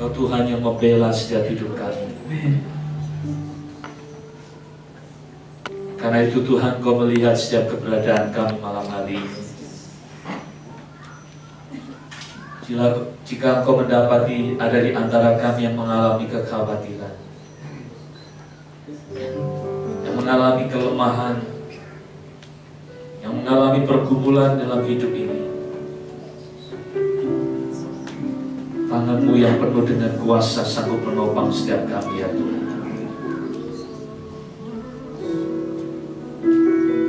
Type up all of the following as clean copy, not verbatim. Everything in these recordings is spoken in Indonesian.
Engkau Tuhan yang membela setiap hidup kami. Karena itu Tuhan, Kau melihat setiap keberadaan kami malam hari ini. Jika Engkau mendapati ada di antara kami yang mengalami kekhawatiran, yang mengalami kelemahan, yang mengalami pergumulan dalam hidup ini, tangan-Mu yang penuh dengan kuasa sanggup menopang setiap kami, ya Tuhan.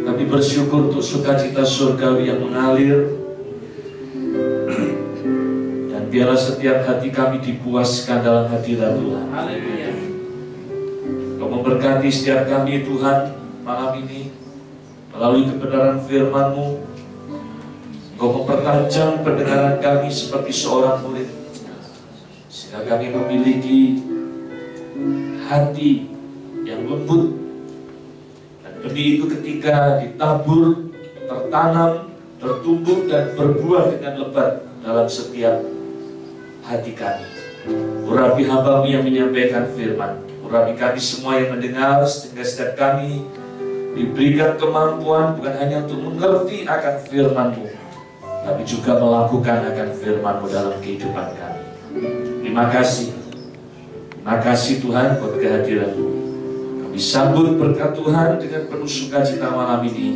Kami bersyukur untuk sukacita surgawi yang mengalir, dan biarlah setiap hati kami dipuaskan dalam hadirat Tuhan. Kau memberkati setiap kami Tuhan malam ini melalui kebenaran firman-Mu. Kau mempertajam pendengaran kami seperti seorang murid, sehingga kami memiliki hati yang lembut. Benih itu ketika ditabur, tertanam, bertumbuh dan berbuah dengan lebat dalam setiap hati kami. Urapi hamba-Mu yang menyampaikan firman, urapi kami semua yang mendengar, sehingga setiap kami diberikan kemampuan bukan hanya untuk mengerti akan firman-Mu, tapi juga melakukan akan firman-Mu dalam kehidupan kami. Terima kasih. Terima kasih Tuhan buat kehadiran-Mu. Disambut berkat Tuhan dengan penuh sukacita malam ini,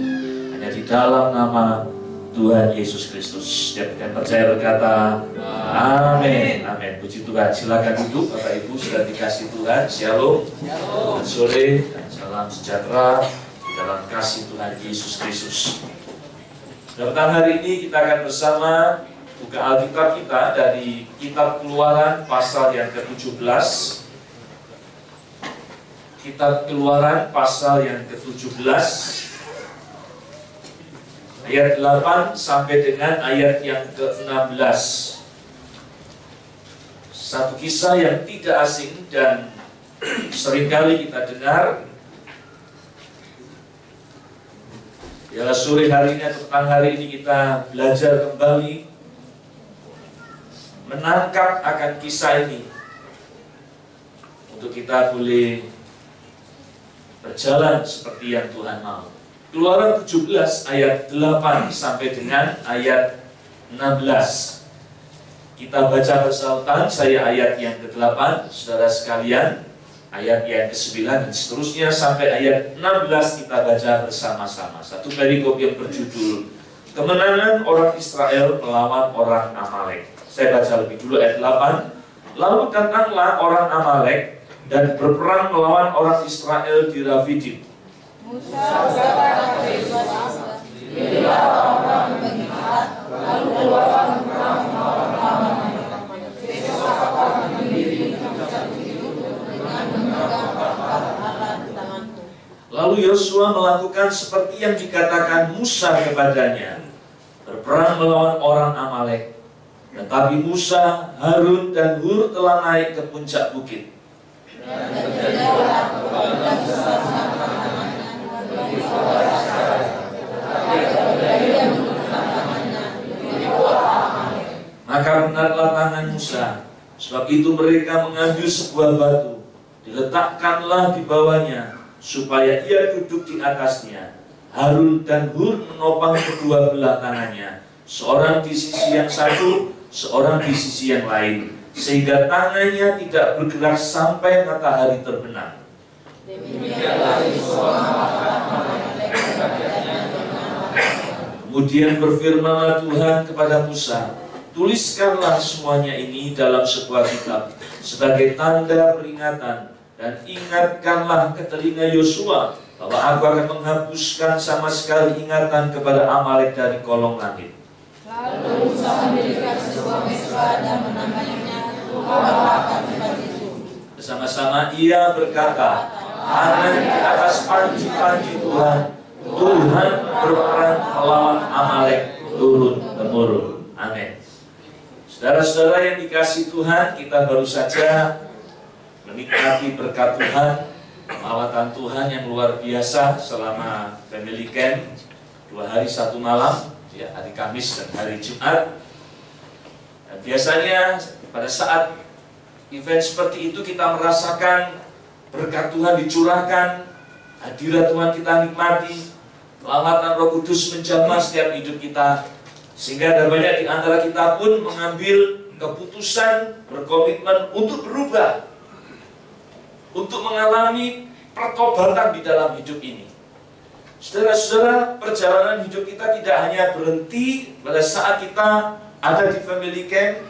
hanya di dalam nama Tuhan Yesus Kristus. Setiap yang percaya berkata amin. Amin. Puji Tuhan. Silakan duduk Bapak Ibu, sudah dikasih Tuhan. Shalom. Selamat sore dan salam sejahtera di dalam kasih Tuhan Yesus Kristus. Pada petang hari ini kita akan bersama buka Alkitab kita dari Kitab Keluaran pasal yang ke-17. Kitab Keluaran pasal yang ke-17 ayat 8 sampai dengan ayat yang ke-16. Satu kisah yang tidak asing dan seringkali kita dengar. Biarlah sore hari ini atau petang hari ini kita belajar kembali menangkap akan kisah ini, untuk kita boleh berjalan seperti yang Tuhan mau. Keluaran 17 ayat 8 sampai dengan ayat 16. Kita baca bersautan, saya ayat yang ke-8, saudara sekalian ayat yang ke-9 dan seterusnya sampai ayat 16 kita baca bersama-sama. Satu perikop yang berjudul Kemenangan orang Israel melawan orang Amalek. Saya baca lebih dulu ayat 8. Lalu datanglah orang Amalek dan berperang melawan orang Israel di Rafidim. Musa berkata kepada Yosua, "Pilihlah orang-orang mengikat, lalu keluarlah berperang melawan Amalek. Besok akan berdiri menghadap itu dengan memegang alat di tanganku." Lalu Yosua melakukan seperti yang dikatakan Musa kepadanya, berperang melawan orang Amalek. Tetapi Musa, Harun dan Hur telah naik ke puncak bukit. Maka benarlah tangan Musa, sebab itu mereka mengambil sebuah batu, diletakkanlah di bawahnya, supaya ia duduk di atasnya. Harun dan Hur menopang kedua belah tangannya, seorang di sisi yang satu, seorang di sisi yang lain, sehingga tangannya tidak bergerak sampai matahari terbenam. Kemudian berfirmanlah Tuhan kepada Musa, "Tuliskanlah semuanya ini dalam sebuah kitab sebagai tanda peringatan, dan ingatkanlah ke telinga Yosua bahwa aku akan menghapuskan sama sekali ingatan kepada Amalek dari kolong langit." Lalu Musa mendirikan sebuah mezbah dan menamainya bersama-sama ia berkata, "Tangan di atas panji-panji Tuhan, Tuhan berperang melawan Amalek turun-temurun." Amin. Saudara-saudara yang dikasihi Tuhan, kita baru saja menikmati berkat Tuhan, perawatan Tuhan yang luar biasa selama family camp 2 hari 1 malam, ya, hari Kamis dan hari Jumat. Dan biasanya pada saat event seperti itu kita merasakan berkat Tuhan dicurahkan, hadirat Tuhan kita nikmati, keselamatan Roh Kudus menjamah setiap hidup kita, sehingga ada banyak di antara kita pun mengambil keputusan, berkomitmen untuk berubah, untuk mengalami pertobatan di dalam hidup ini. Saudara-saudara, perjalanan hidup kita tidak hanya berhenti pada saat kita ada di family camp,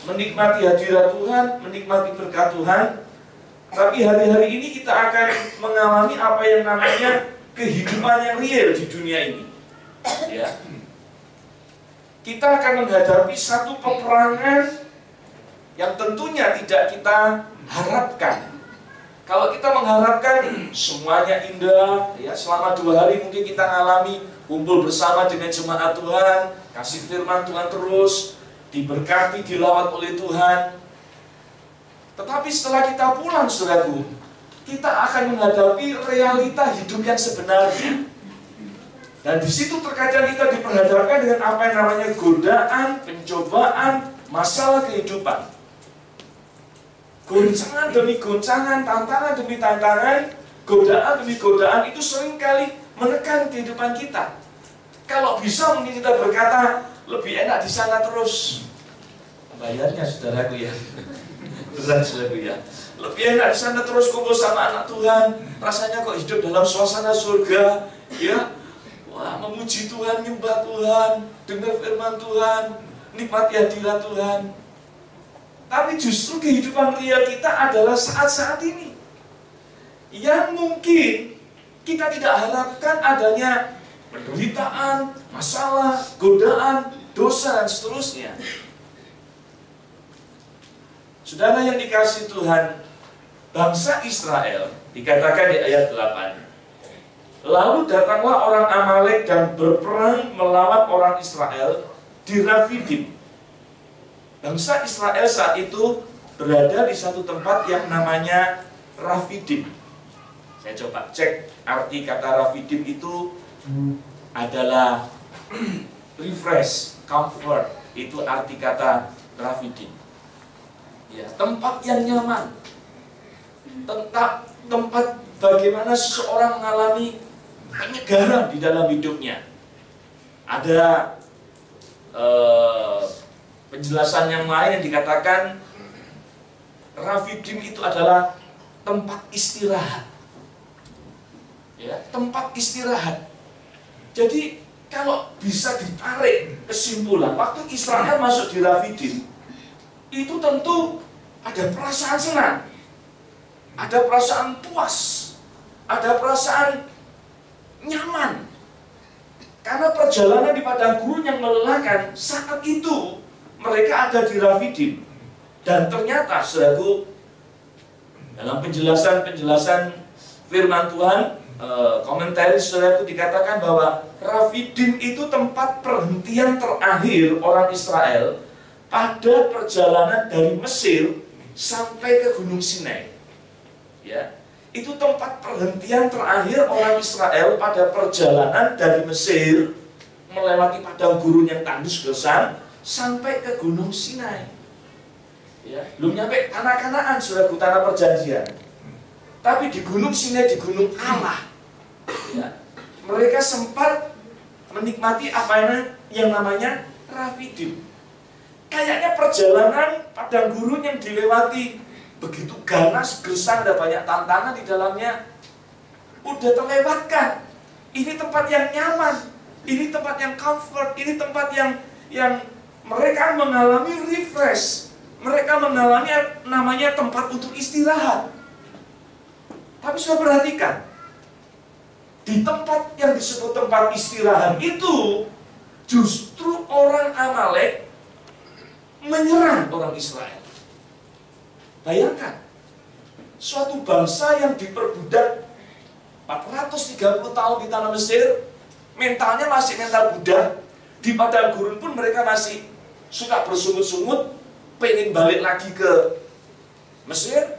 menikmati hadirat Tuhan, menikmati berkat Tuhan, tapi hari-hari ini kita akan mengalami apa yang namanya kehidupan yang real di dunia ini. Ya. Kita akan menghadapi satu peperangan yang tentunya tidak kita harapkan. Kalau kita mengharapkan semuanya indah, ya selama 2 hari mungkin kita mengalami kumpul bersama dengan jemaat Tuhan, kasih firman Tuhan terus, diberkati, dilawat oleh Tuhan. Tetapi setelah kita pulang, saudaraku, kita akan menghadapi realita hidup yang sebenarnya. Dan di situ terkadang kita diperhadapkan dengan apa yang namanya godaan, pencobaan, masalah kehidupan. Goncangan demi goncangan, tantangan demi tantangan, godaan demi godaan itu seringkali menekan kehidupan kita. Kalau bisa mungkin kita berkata, lebih enak di sana terus. Bayarnya saudaraku ya. Berat saudaraku ya. Lebih enak di sana terus kumpul sama anak Tuhan. Rasanya kok hidup dalam suasana surga, ya. Wah, memuji Tuhan, nyembah Tuhan, dengar firman Tuhan, nikmati hadirat Tuhan. Tapi justru kehidupan real kita adalah saat-saat ini yang mungkin kita tidak harapkan adanya penderitaan, masalah, godaan, dosa, dan seterusnya. Saudara yang dikasihi Tuhan, bangsa Israel dikatakan di ayat 8, lalu datanglah orang Amalek dan berperang melawan orang Israel di Rafidim. Bangsa Israel saat itu berada di satu tempat yang namanya Rafidim. Saya coba cek arti kata Rafidim itu adalah refresh, comfort. Itu arti kata Rafidim. Ya, tempat yang nyaman. Tempat bagaimana seseorang mengalami penyegaran di dalam hidupnya. Ada penjelasan yang lain yang dikatakan Rafidim itu adalah tempat istirahat. Ya, tempat istirahat. Jadi kalau bisa ditarik kesimpulan, waktu Israel masuk di Rafidim, itu tentu ada perasaan senang, ada perasaan puas, ada perasaan nyaman. Karena perjalanan di padang gurun yang melelahkan, saat itu mereka ada di Rafidim. Dan ternyata, saudaraku, dalam penjelasan firman Tuhan, komentar saudaraku dikatakan bahwa Rafidim itu tempat perhentian terakhir orang Israel pada perjalanan dari Mesir sampai ke Gunung Sinai. Ya, itu tempat perhentian terakhir orang Israel pada perjalanan dari Mesir melewati padang gurun yang tandus gersang sampai ke Gunung Sinai. Ya, belum nyampe tanah Kanaan, saudaraku, tanah perjanjian. Tapi di Gunung Sinai, di Gunung Allah, ya, mereka sempat menikmati apa yang namanya Rafidim. Kayaknya perjalanan padang gurun yang dilewati begitu ganas, gersang, ada banyak tantangan di dalamnya, udah terlewatkan. Ini tempat yang nyaman, ini tempat yang comfort, ini tempat yang mereka mengalami refresh, mereka mengalami namanya tempat untuk istirahat. Tapi sudah perhatikan, di tempat yang disebut tempat istirahat itu justru orang Amalek menyerang orang Israel. Bayangkan, suatu bangsa yang diperbudak 430 tahun di tanah Mesir, mentalnya masih mental budak. Di padang gurun pun mereka masih suka bersungut-sungut, pengen balik lagi ke Mesir.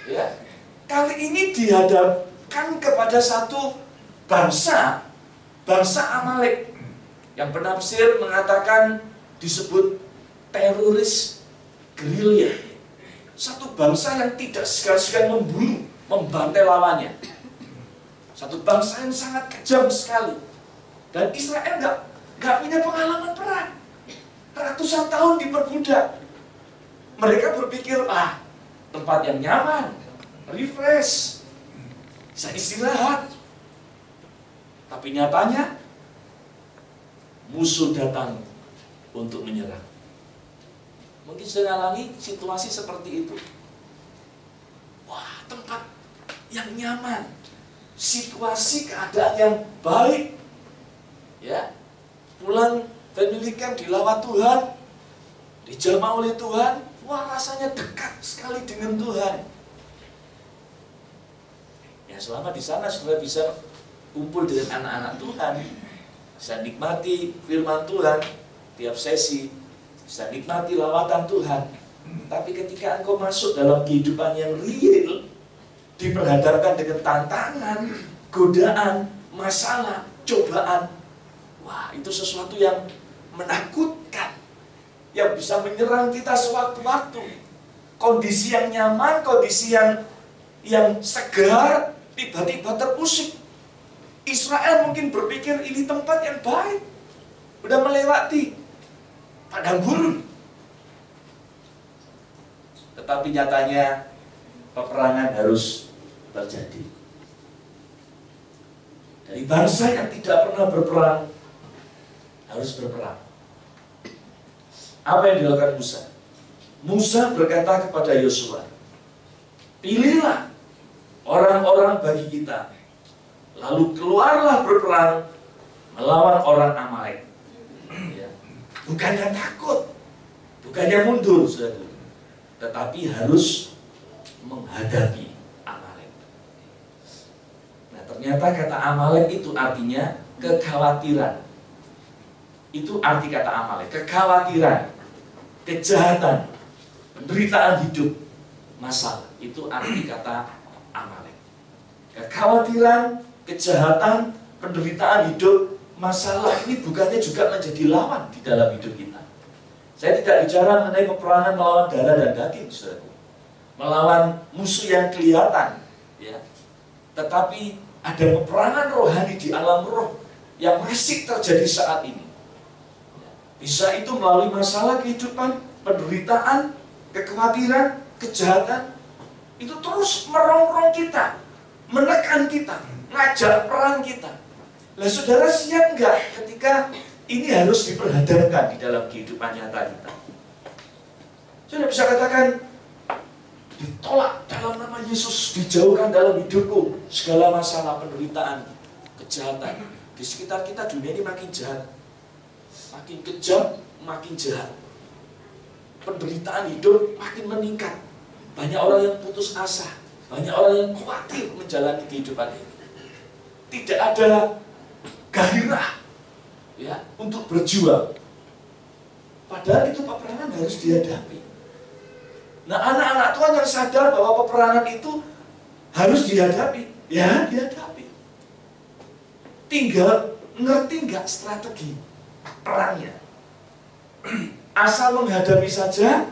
Ya, kali ini dihadapkan kepada satu bangsa Amalek yang penafsir mengatakan disebut teroris gerilya. Satu bangsa yang tidak segan-segan membunuh, membantai lawannya. Satu bangsa yang sangat kejam sekali. Dan Israel nggak punya pengalaman perang. Ratusan tahun diperbudak. Mereka berpikir, tempat yang nyaman, refresh, bisa istirahat. Tapi nyatanya, musuh datang untuk menyerang. Mungkin sudah alami situasi seperti itu. Wah, tempat yang nyaman, situasi keadaan yang baik, ya, pulang family camp dilawat Tuhan, dijamah oleh Tuhan. Wah, rasanya dekat sekali dengan Tuhan. Ya, selama di sana sudah bisa kumpul dengan anak-anak Tuhan, bisa nikmati firman Tuhan tiap sesi, bisa nikmati lawatan Tuhan. Tapi ketika engkau masuk dalam kehidupan yang real, diperhadapkan dengan tantangan, godaan, masalah, cobaan, wah, itu sesuatu yang menakutkan, yang bisa menyerang kita sewaktu-waktu. Kondisi yang nyaman, kondisi yang segar, tiba-tiba terusik. Israel mungkin berpikir ini tempat yang baik, udah melewati padang gurun. Tetapi nyatanya peperangan harus terjadi. Dari bangsa yang tidak pernah berperang harus berperang. Apa yang dilakukan Musa? Musa berkata kepada Yosua, pilihlah orang-orang bagi kita, lalu keluarlah berperang melawan orang Amalek. Ya. Bukannya takut, bukannya mundur, saudara, tetapi harus menghadapi Amalek. Nah, ternyata kata Amalek itu artinya kekhawatiran. Itu arti kata Amalek, kekhawatiran, kejahatan, penderitaan hidup, masalah. Itu arti kata Amalek. Kekhawatiran, kejahatan, penderitaan hidup, masalah ini bukannya juga menjadi lawan di dalam hidup kita. Saya tidak bicara mengenai peperangan melawan darah dan daging, saudara, melawan musuh yang kelihatan, ya. Tetapi ada peperangan rohani di alam roh yang masih terjadi saat ini. Bisa itu melalui masalah kehidupan, penderitaan, kekhawatiran, kejahatan, itu terus merongrong kita, menekan kita, ngajak perang kita. Lah, saudara siap nggak ketika ini harus diperhadapkan di dalam kehidupan nyata kita? Saudara bisa katakan, ditolak dalam nama Yesus, dijauhkan dalam hidupku segala masalah, penderitaan, kejahatan. Di sekitar kita dunia ini makin jahat, makin kejam, makin jahat. Penderitaan hidup makin meningkat. Banyak orang yang putus asa, banyak orang yang khawatir menjalani kehidupan ini. Tidak ada gairah, ya, untuk berjuang. Padahal itu peperangan harus dihadapi. Nah, anak-anak Tuhan yang sadar bahwa peperangan itu harus dihadapi, ya dihadapi. Tinggal ngerti nggak strategi perangnya. Asal menghadapi saja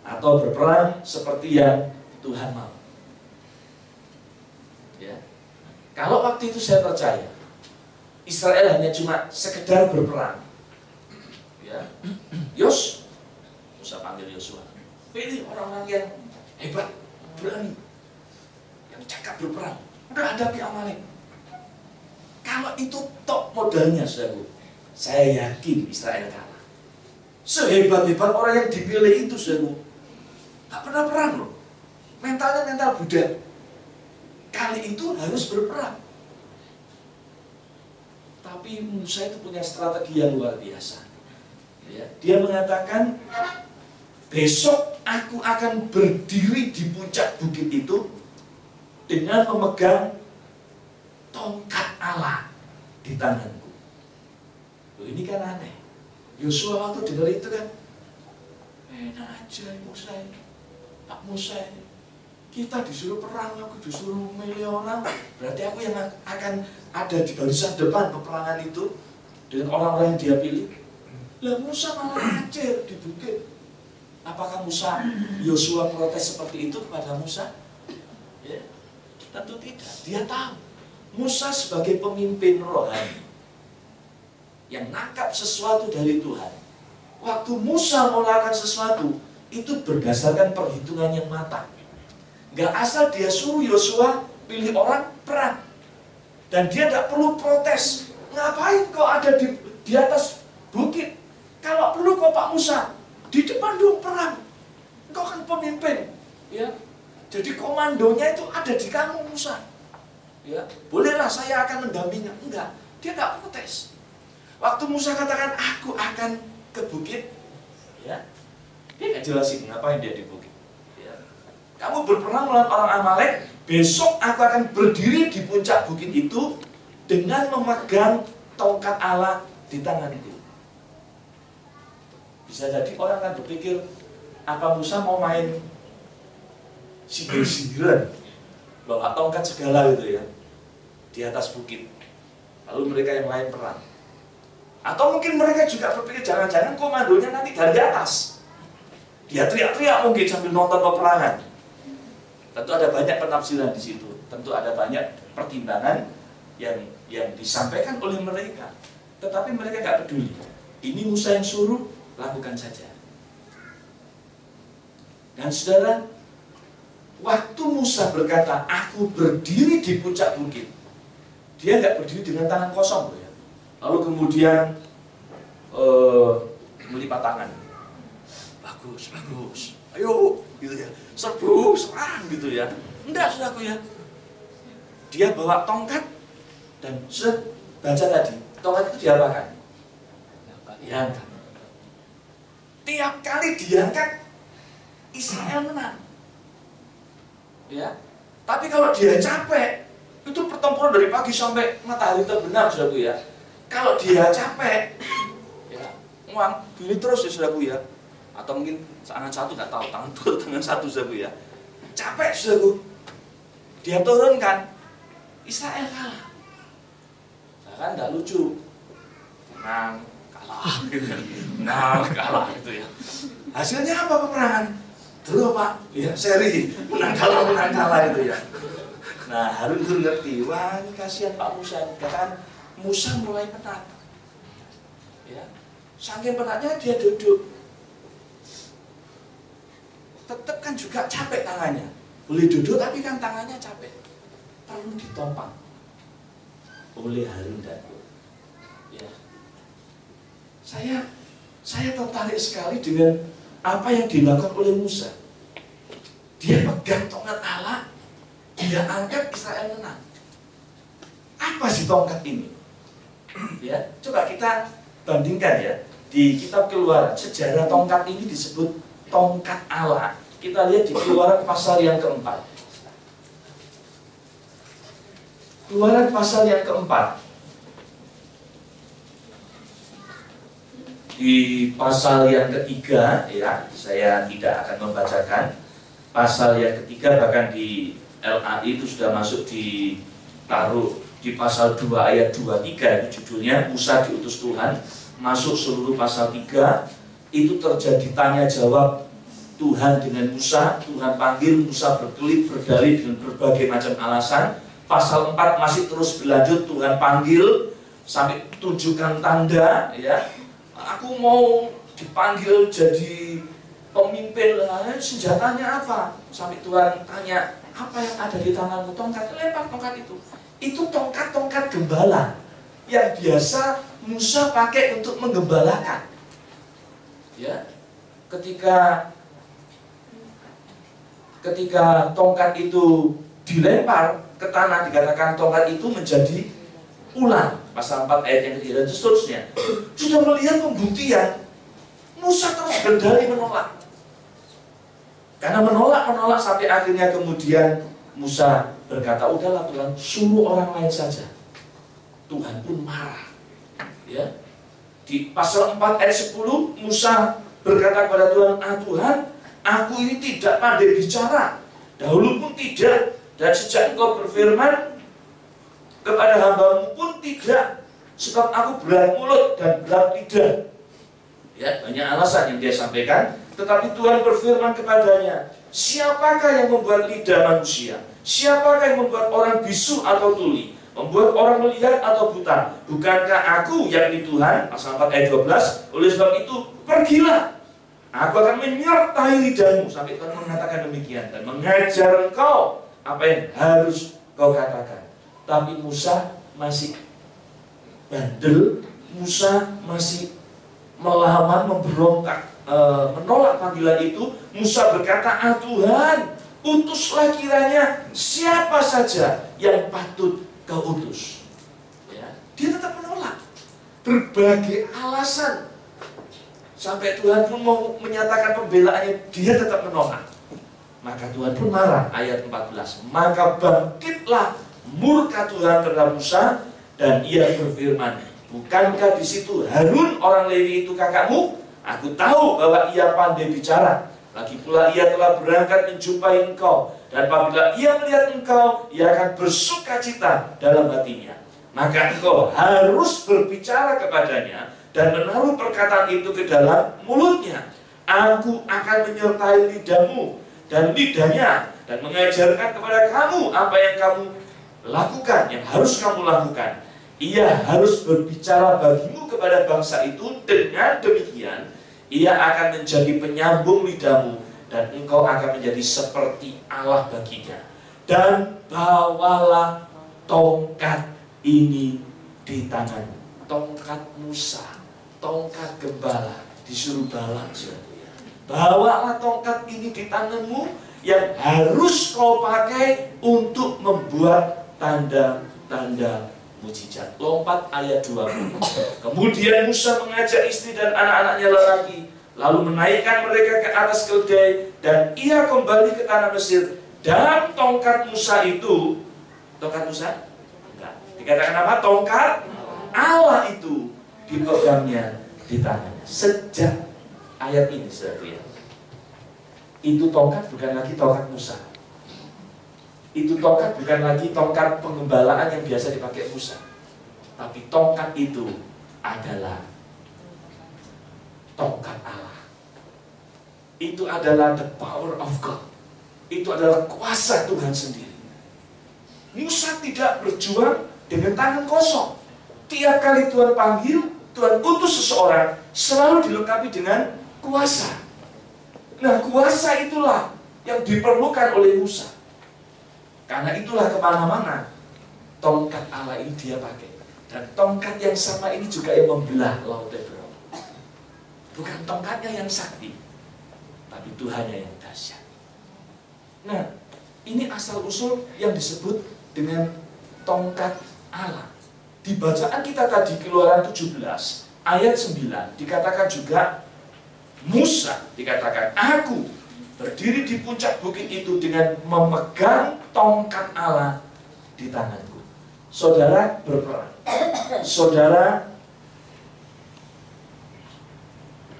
atau berperang seperti yang Tuhan mau. Ya. Kalau waktu itu saya percaya Israel hanya cuma sekedar berperang. Ya. Musa panggil Yosua, pilih orang-orang yang hebat, berani, yang cakap berperang, udah hadapi Amalek. Kalau itu top modalnya, saudara, saya yakin Israel kalah. Sehebat-hebat orang yang dipilih itu, saudara, gak pernah perang loh. Mentalnya mental Buddha. Kali itu harus berperang. Tapi Musa itu punya strategi yang luar biasa. Ya, dia mengatakan, besok aku akan berdiri di puncak bukit itu dengan memegang tongkat Allah di tanganku. Loh, ini kan aneh. Yosua waktu dengar itu kan, enak aja Musa ini, Pak Musa ini. Kita disuruh perang, aku disuruh milih orang. Berarti aku yang akan ada di barisan depan peperangan itu dengan orang-orang yang dia pilih. Lah, Musa malah ngacir di bukit. Apakah Yosua protes seperti itu kepada Musa? Ya, tentu tidak. Dia tahu Musa sebagai pemimpin rohani yang nangkap sesuatu dari Tuhan. Waktu Musa melakukan sesuatu, itu berdasarkan perhitungan yang matang. Gak asal dia suruh Yosua pilih orang perang. Dan dia tidak perlu protes. Ngapain kau ada di atas bukit? Kalau perlu kau Pak Musa, di depan dong perang. Kau kan pemimpin. Ya. Jadi komandonya itu ada di kamu Musa. Ya. Bolehlah saya akan mendampingi. Enggak, dia nggak protes. Waktu Musa katakan, aku akan ke bukit, ya, dia nggak jelasin ngapain dia di bukit. Ya. Kamu berperang melawan orang Amalek, besok aku akan berdiri di puncak bukit itu dengan memegang tongkat Allah di tanganku. Bisa jadi orang akan berpikir, apa Musa mau main sindir-sindiran, bawa tongkat segala gitu ya, di atas bukit. Lalu mereka yang lain perang. Atau mungkin mereka juga berpikir jangan-jangan komandonya nanti dari atas. Dia teriak-teriak mungkin sambil nonton peperangan. Tentu ada banyak penafsiran di situ. Tentu ada banyak pertimbangan yang disampaikan oleh mereka. Tetapi mereka nggak peduli. Ini Musa yang suruh, lakukan saja. Dan saudara, waktu Musa berkata, aku berdiri di puncak bukit, dia nggak berdiri dengan tangan kosong. Lalu kemudian melipat tangan, bagus, ayo, gitu ya, serbu, serang, gitu ya. Enggak, saudaraku ya. Dia bawa tongkat dan sudah baca tadi, tongkat itu diapakan? Diangkat. Tiap kali diangkat, Israel menang. Ya. Tapi kalau dia capek, itu pertempuran dari pagi sampai matahari terbenam, saudaraku ya. Kalau dia capek, ya, nguang gini terus ya saudaraku ya. Atau mungkin tangan satu nggak tahu, tangan satu saudaraku ya. Capek saudaraku, dia turunkan, Israel kalah. Nah, kan nggak lucu, menang kalah, gitu. Menang kalah gitu ya. Hasilnya apa peperangan? Terus Pak, ya seri menang kalah itu ya. Nah Harun ngerti, wah ini kasihan Pak Musa, katakan Musa mulai penat, ya, saking penatnya dia duduk, tetap kan juga capek tangannya, boleh duduk tapi kan tangannya capek, perlu ditompang oleh Harun dan Hur. Ya, saya tertarik sekali dengan apa yang dilakukan oleh Musa. Dia pegang tongkat Allah, dia angkat, Israel menang. Apa sih tongkat ini? Ya, coba kita bandingkan ya di kitab Keluaran. Sejarah tongkat ini disebut tongkat Allah. Kita lihat di Keluaran pasal yang keempat. Keluaran pasal yang keempat. Di pasal yang ketiga, ya, saya tidak akan membacakan. Pasal yang ketiga bahkan di LAI itu sudah masuk ditaruh di pasal 2 ayat 23, itu judulnya Musa diutus Tuhan. Masuk seluruh pasal 3, itu terjadi tanya jawab Tuhan dengan Musa. Tuhan panggil, Musa berkelit berdalih dengan berbagai macam alasan. Pasal 4 masih terus berlanjut, Tuhan panggil sampai tunjukkan tanda, ya. Aku mau dipanggil jadi pemimpin, senjatanya apa? Sampai Tuhan tanya, apa yang ada di tanganmu? Tongkat, lempar tongkat itu. Itu tongkat-tongkat gembala yang biasa Musa pakai untuk menggembalakan. Ya, ketika tongkat itu dilempar ke tanah, dikatakan tongkat itu menjadi ulang. Pasal 4 ayat yang ketiga dan seterusnya. Sudah melihat pembuktian, Musa terus berdalih menolak. Karena menolak sampai akhirnya kemudian Musa berkata, udahlah Tuhan, suruh orang lain saja. Tuhan pun marah. Ya. Di pasal 4 ayat 10, Musa berkata kepada Tuhan, Tuhan, aku ini tidak pandai bicara, dahulu pun tidak, dan sejak Engkau berfirman kepada hamba-Mu pun tidak, sebab aku berat mulut dan berat lidah. Ya, banyak alasan yang dia sampaikan. Tetapi Tuhan berfirman kepadanya, siapakah yang membuat lidah manusia? Siapakah yang membuat orang bisu atau tuli? Membuat orang melihat atau buta? Bukankah aku, yakni Tuhan? Pasal 4 ayat 12. Oleh sebab itu, pergilah. Aku akan menyertai lidahmu. Sampai Tuhan mengatakan demikian. Dan mengajar engkau apa yang harus kau katakan. Tapi Musa masih bandel. Musa masih melawan, memberontak, menolak panggilan itu. Musa berkata, ah Tuhan, utuslah kiranya siapa saja yang patut kau utus. Ya, dia tetap menolak. Berbagai alasan. Sampai Tuhan pun mau menyatakan pembelaannya, dia tetap menolak. Maka Tuhan pun marah. Ayat 14. Maka bangkitlah murka Tuhan terhadap Musa, dan ia berfirman, bukankah di situ Harun orang Lewi itu kakakmu? Aku tahu bahwa ia pandai bicara. Lagi pula ia telah berangkat menjumpai engkau. Dan apabila ia melihat engkau, ia akan bersuka cita dalam hatinya. Maka engkau harus berbicara kepadanya dan menaruh perkataan itu ke dalam mulutnya. Aku akan menyertai lidahmu dan lidahnya, dan mengajarkan kepada kamu apa yang kamu lakukan, yang harus kamu lakukan. Ia harus berbicara bagimu kepada bangsa itu. Dengan demikian ia akan menjadi penyambung lidahmu, dan engkau akan menjadi seperti Allah baginya. Dan bawalah tongkat ini di tanganmu. Tongkat Musa, tongkat gembala, disuruh bawa. Bawalah tongkat ini di tanganmu, yang harus kau pakai untuk membuat tanda-tanda mujizat. Lompat ayat 20. Kemudian Musa mengajak istri dan anak-anaknya lelaki, lalu menaikkan mereka ke atas keledai, dan ia kembali ke tanah Mesir. Dan tongkat Musa itu, tongkat Musa? Enggak. Dikatakan apa? Tongkat Allah itu dipegangnya di tangannya. Sejak ayat ini, saudara, itu tongkat bukan lagi tongkat Musa. Itu tongkat bukan lagi tongkat pengembalaan yang biasa dipakai Musa. Tapi tongkat itu adalah tongkat Allah. Itu adalah the power of God. Itu adalah kuasa Tuhan sendiri. Musa tidak berjuang dengan tangan kosong. Tiap kali Tuhan panggil, Tuhan utus seseorang, selalu dilengkapi dengan kuasa. Nah, kuasa itulah yang diperlukan oleh Musa. Karena itulah kemana-mana tongkat Allah ini dia pakai. Dan tongkat yang sama ini juga yang membelah Laut Hebron. Bukan tongkatnya yang sakti, tapi Tuhannya yang dahsyat. Nah, ini asal-usul yang disebut dengan tongkat Allah. Di bacaan kita tadi, Keluaran 17 ayat 9, dikatakan juga Musa, dikatakan aku berdiri di puncak bukit itu dengan memegang tongkat Allah di tanganku. Saudara berperang, saudara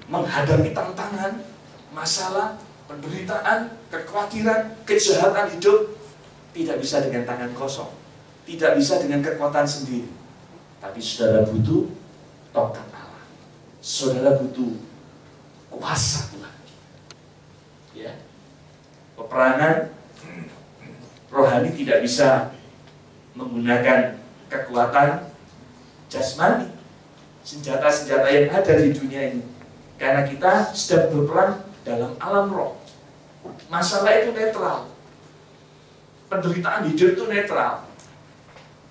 menghadapi tantangan, masalah, penderitaan, kekhawatiran, kejahatan hidup. Tidak bisa dengan tangan kosong, tidak bisa dengan kekuatan sendiri. Tapi saudara butuh tongkat Allah. Saudara butuh kuasa Tuhan. Ya, peperangan rohani tidak bisa menggunakan kekuatan jasmani, senjata-senjata yang ada di dunia ini. Karena kita sedang berperang dalam alam roh. Masalah itu netral. Penderitaan hidup itu netral.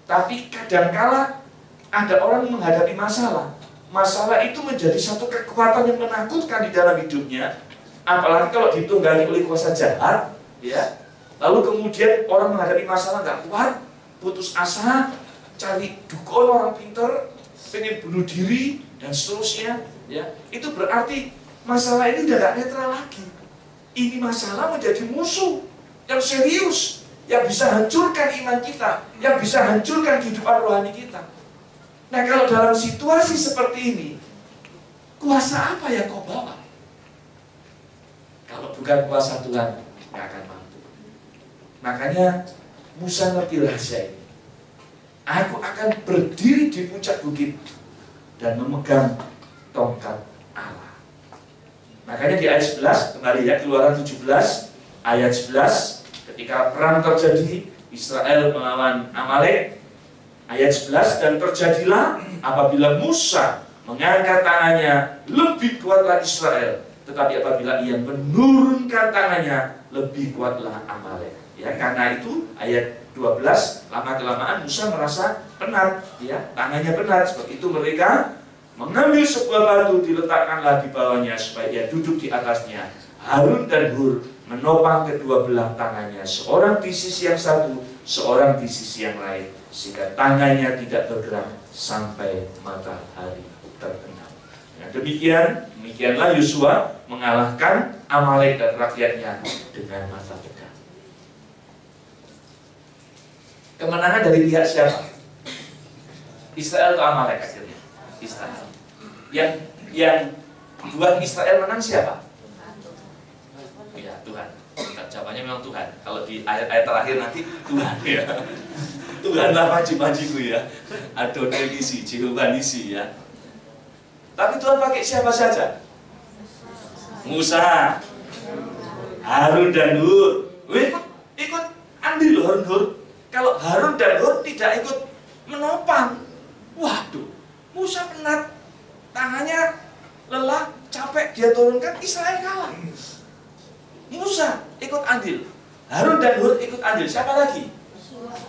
Tapi kadangkala ada orang menghadapi masalah. Masalah itu menjadi satu kekuatan yang menakutkan di dalam hidupnya. Apalagi kalau ditunggangi oleh kuasa jahat, ya. Lalu kemudian orang menghadapi masalah nggak kuat, putus asa, cari dukun orang pinter, pengen bunuh diri dan seterusnya, ya. Itu berarti masalah ini udah nggak netral lagi. Ini masalah menjadi musuh yang serius, yang bisa hancurkan iman kita, yang bisa hancurkan kehidupan rohani kita. Nah, kalau dalam situasi seperti ini, kuasa apa yang kau bawa? Kalau bukan kuasa Tuhan, nggak akan mampu. Makanya Musa ngerti rahasia ini. Aku akan berdiri di puncak bukit dan memegang tongkat Allah. Makanya di ayat 11, kembali ya, Keluaran 17 ayat 11, ketika perang terjadi Israel melawan Amalek, ayat 11, dan terjadilah apabila Musa mengangkat tangannya, lebih kuatlah Israel, tetapi apabila ia menurunkan tangannya, lebih kuatlah Amalek. Ya, karena itu ayat 12, lama-kelamaan Musa merasa penat, ya, tangannya penat. Sebab itu mereka mengambil sebuah batu, diletakkanlah di bawahnya supaya ia duduk di atasnya. Harun dan Hur menopang kedua belah tangannya, seorang di sisi yang satu, seorang di sisi yang lain, sehingga tangannya tidak bergerak sampai matahari terbenam. Nah, demikianlah Yosua mengalahkan Amalek dan rakyatnya dengan mata pedang. Kemenangan dari pihak siapa? Israel atau Amalek akhirnya? Israel. Yang buat Israel menang siapa? Ya, Tuhan. Jawabannya memang Tuhan. Kalau di ayat-ayat terakhir nanti Tuhan ya. Tuhanlah maji-majiku ya. Adonai Nisi, Jehovah Nisi ya. Tapi Tuhan pakai siapa saja? Musa, Harun dan Hur. Ikut ambil loh Harun Hur. Kalau Harun dan Hur tidak ikut menopang, waduh, Musa penat, tangannya lelah, capek, dia turunkan, Israel kalah. Musa ikut andil, Harun dan Hur ikut andil. Siapa lagi?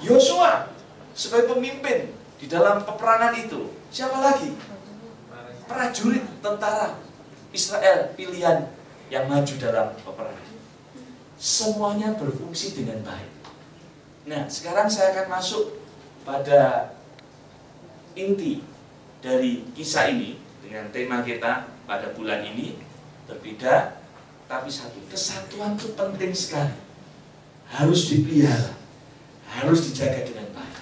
Yosua sebagai pemimpin di dalam peperangan itu. Siapa lagi? Prajurit tentara Israel pilihan yang maju dalam peperangan. Semuanya berfungsi dengan baik. Nah, sekarang saya akan masuk pada inti dari kisah ini dengan tema kita pada bulan ini berbeda, tapi satu, kesatuan itu penting sekali, harus dipelihara, harus dijaga dengan baik.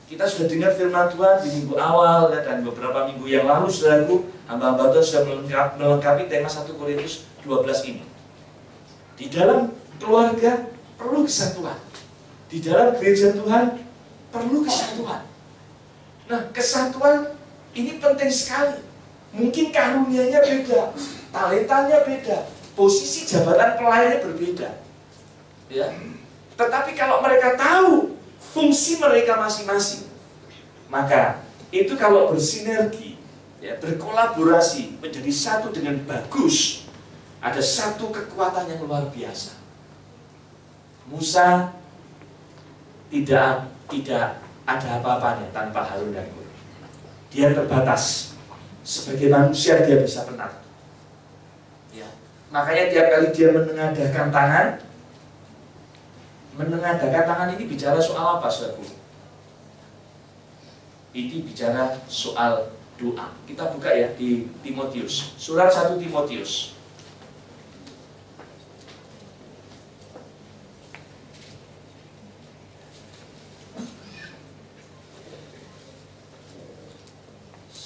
Kita sudah dengar firman Tuhan di minggu awal ya, dan beberapa minggu yang lalu, saudaraku, hamba-hamba Tuhan sudah melengkapi tema 1 Korintus 12 ini. Di dalam keluarga perlu kesatuan, di dalam gereja Tuhan perlu kesatuan. Nah, kesatuan ini penting sekali. Mungkin karunianya beda, talentanya beda, posisi jabatan pelayannya berbeda, ya. Tetapi kalau mereka tahu fungsi mereka masing-masing, maka itu kalau bersinergi, ya, berkolaborasi menjadi satu dengan bagus, ada satu kekuatan yang luar biasa. Musa tidak ada apa-apanya tanpa Harun dan Hur. Dia terbatas. Sebagai manusia dia bisa penat. Ya. Makanya tiap kali dia menengadahkan tangan ini bicara soal apa, saudaraku? Ini bicara soal doa. Kita buka ya di Timotius, surat 1 Timotius.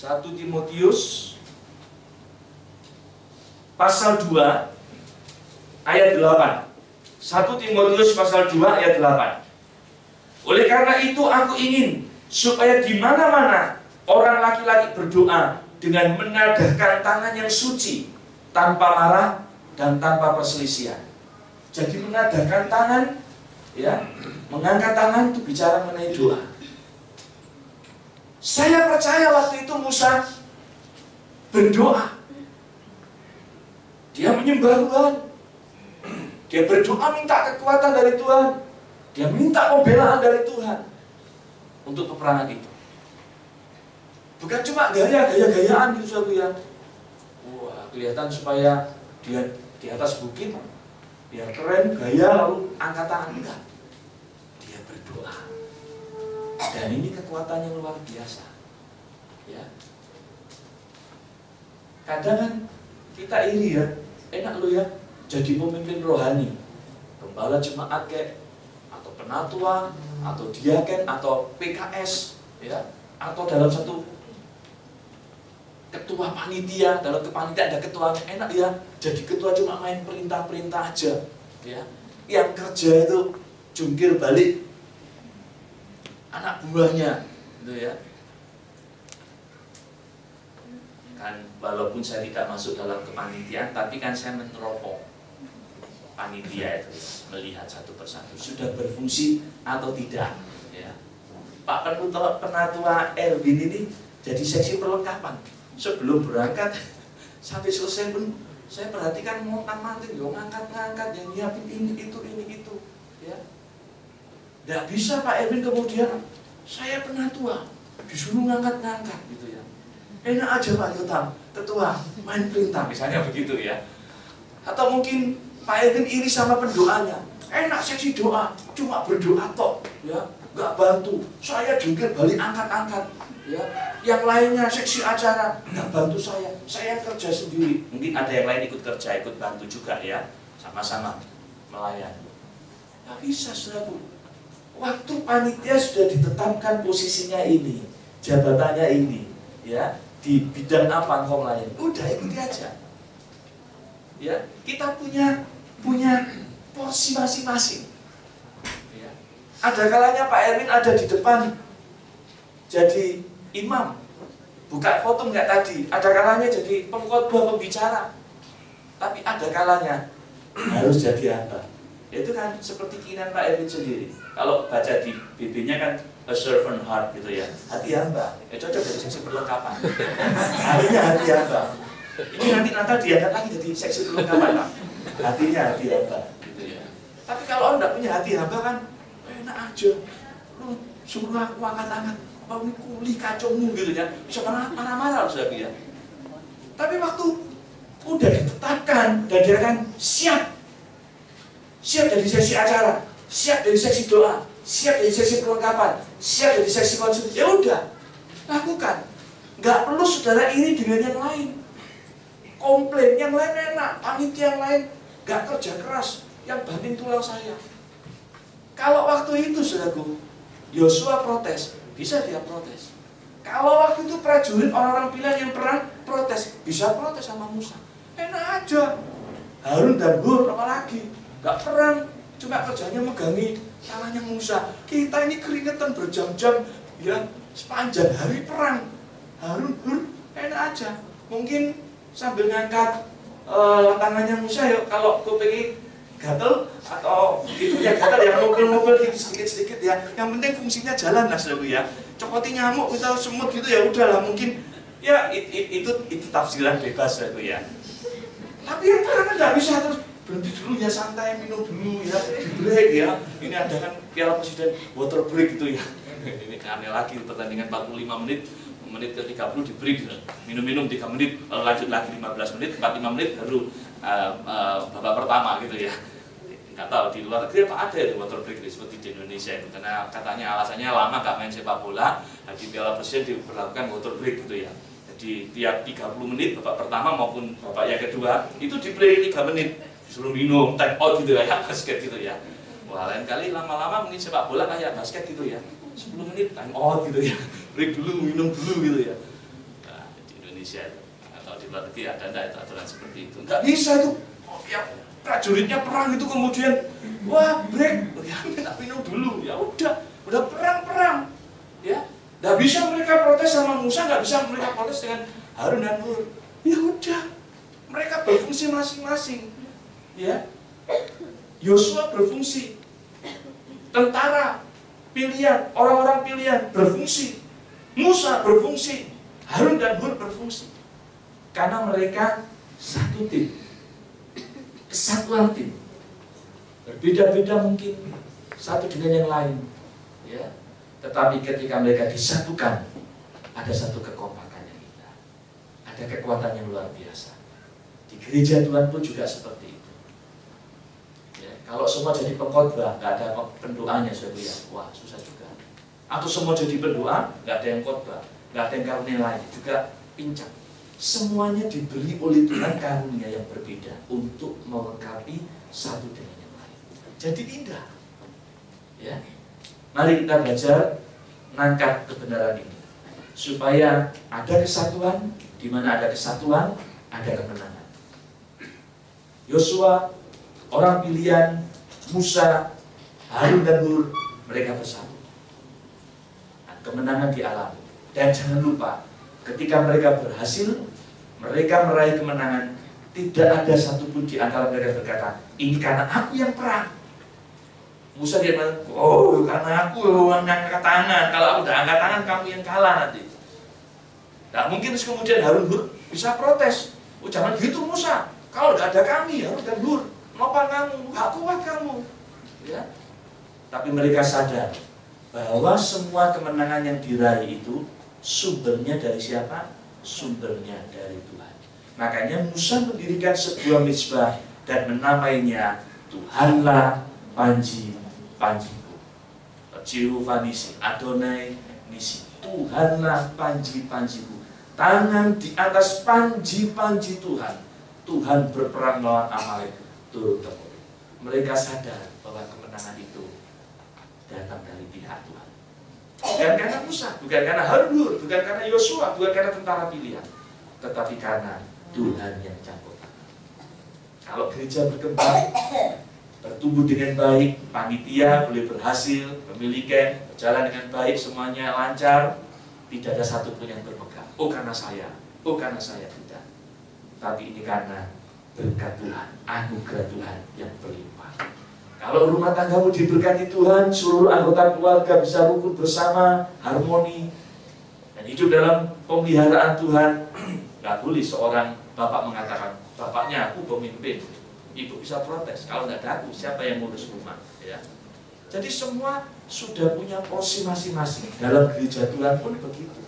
Satu Timotius pasal 2 ayat 8. 1 Timotius pasal 2 ayat 8. Oleh karena itu aku ingin supaya di mana-mana orang laki-laki berdoa dengan menadahkan tangan yang suci, tanpa marah dan tanpa perselisihan. Jadi menadahkan tangan, ya, mengangkat tangan itu bicara mengenai doa. Saya percaya waktu itu Musa berdoa. Dia menyembah Tuhan. Dia berdoa minta kekuatan dari Tuhan. Dia minta pembelaan dari Tuhan untuk peperangan itu. Bukan cuma gaya-gayaan gitu, saudara ya. Wah, kelihatan supaya dia di atas bukit biar keren, gaya, lalu angkat tangan. Enggak. Dia berdoa. Dan ini kekuatan yang luar biasa, ya. Kadang kan kita iri ya, enak lo ya jadi pemimpin rohani, gembala jemaat kek, atau penatua, atau diaken, atau PKS, ya, atau dalam satu ketua panitia, dalam kepanitiaan ada ketuanya, enak ya jadi ketua cuma main perintah-perintah aja, ya. Yang kerja itu jungkir balik anak buahnya, gitu ya. Dan walaupun saya tidak masuk dalam kepanitiaan, tapi kan saya meneropong panitia itu, melihat satu persatu sudah berfungsi atau tidak. Ya. Pak Penatua Erwin ini jadi seksi perlengkapan. Sebelum berangkat sampai selesai pun saya perhatikan montan-manting, ngangkat-ngangkat, yang nyiapin ini itu, ya. Nggak bisa Pak Erwin kemudian saya penatua disuruh ngangkat-ngangkat gitu ya. Enak aja Pak Yotam, ketua main perintah misalnya begitu ya. Atau mungkin Pak Erwin iri sama pendoanya. Enak seksi doa, cuma berdoa tok, ya, nggak bantu. Saya jungkir balik angkat-angkat, ya. Yang lainnya seksi acara nggak bantu saya kerja sendiri. Mungkin ada yang lain ikut kerja, ikut bantu juga ya, sama-sama melayani. Nggak bisa, saudaraku. Waktu panitia sudah ditetapkan posisinya ini, jabatannya ini, ya, di bidang apa engkau melayani, udah ikuti aja. Ya, kita punya porsi masing-masing. Ya. Ada kalanya Pak Erwin ada di depan jadi imam, buka khotbah nggak tadi. Ada kalanya jadi pengkhotbah, pembicara. Tapi ada kalanya harus jadi apa? Itu kan seperti keinginan Pak Erwin sendiri. Kalau baca di BB-nya kan a servant heart gitu ya, hati hamba. Cocok dari seksi perlengkapan. Hatinya hati hamba. Ini nanti Natal diangkat lagi jadi seksi perlengkapan Pak. Hatinya hati hamba. Gitu ya. Tapi kalau Anda punya hati hamba kan enak aja. Lu suruh aku angkat-angkat, apa ini kuli kacungmu gitu ya. Bisa marah-marah sudah ya. Tapi waktu udah ditetapkan dan dia kan siap dari sesi acara, siap dari sesi doa, siap dari sesi perlengkapan, siap dari sesi konsul. Ya udah, lakukan. Nggak perlu saudara iri dengan yang lain. Komplain yang lain enak, panitia yang lain nggak kerja keras, yang banting tulang saya. Kalau waktu itu saudaraku, Yosua protes, bisa dia protes. Kalau waktu itu prajurit orang-orang pilihan yang perang protes, bisa protes sama Musa. Enak aja. Harun dan Hur apalagi nggak perang, cuma kerjanya megangi tangannya Musa. Kita ini keringetan berjam-jam, ya, sepanjang hari perang. Harun, Hur, enak aja. Mungkin sambil ngangkat tangannya Musa, ya, kalau gue pengen gatel atau gitu ya, gatel ya, mobil-mobil gitu sedikit-sedikit ya. Yang penting fungsinya jalan lah saudara ya. Cokoti nyamuk, kita semut gitu ya, udahlah mungkin ya itu tafsiran bebas saudara ya. Tapi yang perang nggak bisa terus berhenti dulu ya, santai, minum dulu ya, di break ya. Ini ada kan Piala Presiden water break gitu ya. Ini aneh lagi, pertandingan 45 menit, menit ke 30 di break gitu. Minum-minum 3 menit, lanjut lagi 15 menit, 45 menit baru babak pertama gitu ya. Nggak tahu di luar negeri apa ada ya water break seperti di Indonesia itu, karena katanya alasannya lama nggak main sepak bola, nah, di Piala Presiden diberlakukan water break gitu ya. Jadi tiap 30 menit babak pertama maupun babak yang kedua itu di break 3 menit. Suruh minum, time out gitu ya, basket gitu ya. Wah, lain kali lama-lama mungkin sepak bola kayak basket gitu ya. 10 menit time out gitu ya. Break dulu, minum dulu gitu ya. Nah, di Indonesia atau di luar negeri ada enggak aturan seperti itu? Enggak bisa itu. Oh, ya, prajuritnya perang itu kemudian wah, break. Ya, minta minum dulu. Ya udah perang. Ya. Enggak bisa mereka protes sama Musa, enggak bisa mereka protes dengan Harun dan Hur. Ya udah. Mereka berfungsi masing-masing. Ya, Yosua berfungsi, tentara pilihan, orang-orang pilihan berfungsi, Musa berfungsi, Harun dan Hur berfungsi, karena mereka satu tim, kesatuan tim, berbeda-beda mungkin satu dengan yang lain, ya. Tetapi ketika mereka disatukan, ada satu kekompakan yang indah, ada kekuatan yang luar biasa. Di gereja Tuhan pun juga seperti itu. Kalau semua jadi pengkhotbah, nggak ada pendoanya, saudara ya, wah susah juga. Atau semua jadi pendoa, nggak ada yang khotbah, nggak ada yang karunia lain, juga pincang. Semuanya diberi oleh Tuhan karunia yang berbeda untuk melengkapi satu dengan yang lain. Jadi indah. Ya, mari kita belajar menangkap kebenaran ini, supaya ada kesatuan. Di mana ada kesatuan, ada kemenangan. Yosua, orang pilihan, Musa, Harun dan Hur, mereka bersatu. Nah, kemenangan dialami. Dan jangan lupa, ketika mereka berhasil, mereka meraih kemenangan, tidak ada satupun di antara mereka berkata, ini karena aku yang perang. Musa dia bilang, oh karena aku yang angkat tangan, kalau aku udah angkat tangan kamu yang kalah nanti. Nah mungkin kemudian Harun Hur bisa protes, oh jangan gitu Musa, kalau nggak ada kami Harun dan Hur, nopang kamu, gak kuat kamu. Ya. Tapi mereka sadar bahwa semua kemenangan yang diraih itu sumbernya dari siapa? Sumbernya dari Tuhan. Makanya Musa mendirikan sebuah mezbah dan menamainya Tuhanlah panji-panjiku. Jehovah Nisi, Adonai Nisi. Tuhanlah panji-panjiku. Tangan di atas panji-panji Tuhan. Tuhan berperang melawan Amalek turun-temurun. Mereka sadar bahwa kemenangan itu datang dari pihak Tuhan. Bukan karena Musa, bukan karena Harun, bukan karena Yosua, bukan karena tentara pilihan, tetapi karena Tuhan yang campur tangan. Kalau gereja berkembang, bertumbuh dengan baik, panitia boleh berhasil, pemilikan berjalan dengan baik, semuanya lancar, tidak ada satupun yang berpegang. Oh karena saya tidak. Tapi ini karena berkat Tuhan, anugerah Tuhan yang berlimpah. Kalau rumah tanggamu diberkati Tuhan, seluruh anggota keluarga bisa rukun bersama, harmoni, dan hidup dalam pemeliharaan Tuhan. Gak boleh seorang bapak mengatakan, bapaknya aku pemimpin, ibu bisa protes, kalau nggak ada aku, siapa yang ngurus rumah? Ya. Jadi semua sudah punya porsi masing-masing. Dalam gereja Tuhan pun begitu.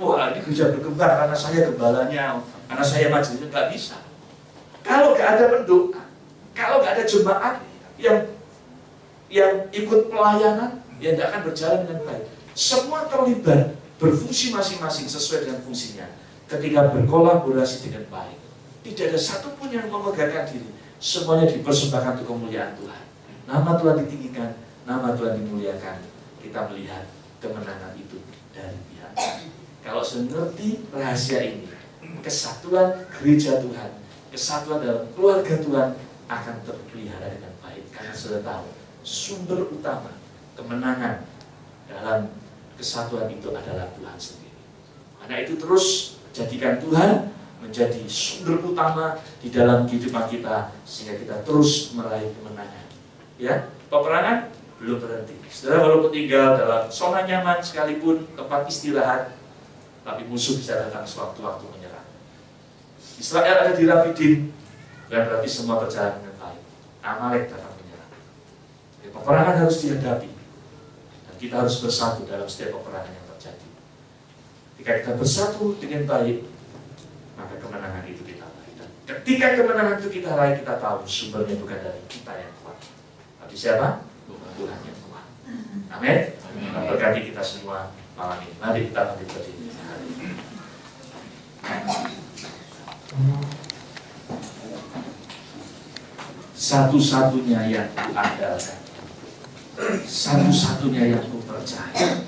Wah ini gereja berkembang karena saya gembalanya, karena saya majelisnya, nggak bisa. Kalau nggak ada pendoa, kalau nggak ada jemaat yang ikut pelayanan, ya nggak akan berjalan dengan baik. Semua terlibat, berfungsi masing-masing sesuai dengan fungsinya. Ketika berkolaborasi dengan baik, tidak ada satupun yang memegahkan diri. Semuanya dipersembahkan untuk kemuliaan Tuhan. Nama Tuhan ditinggikan, nama Tuhan dimuliakan. Kita melihat kemenangan itu dari pihak Tuhan. Kalau mengerti rahasia ini, kesatuan gereja Tuhan, kesatuan dalam keluarga Tuhan akan terpelihara dengan baik. Karena sudah tahu, sumber utama kemenangan dalam kesatuan itu adalah Tuhan sendiri. Karena itu terus jadikan Tuhan menjadi sumber utama di dalam kehidupan kita, sehingga kita terus meraih kemenangan. Ya, peperangan belum berhenti. Saudara walaupun tinggal dalam zona nyaman sekalipun, tempat istirahat, tapi musuh bisa datang sewaktu-waktu menyerang. Israel ada di Rafidim, bukan berarti semua berjalan dengan baik. Amalek datang menyerang. Jadi peperangan harus dihadapi, dan kita harus bersatu dalam setiap peperangan yang terjadi. Ketika kita bersatu dengan baik, maka kemenangan itu kita raih. Dan ketika kemenangan itu kita raih, kita tahu sumbernya bukan dari kita yang kuat, tapi siapa? Tuhan yang kuat. Amin. Berkati kita semua malam ini. Mari kita lanjut berdiri. Satu-satunya yang kuandalkan, satu-satunya yang ku percaya,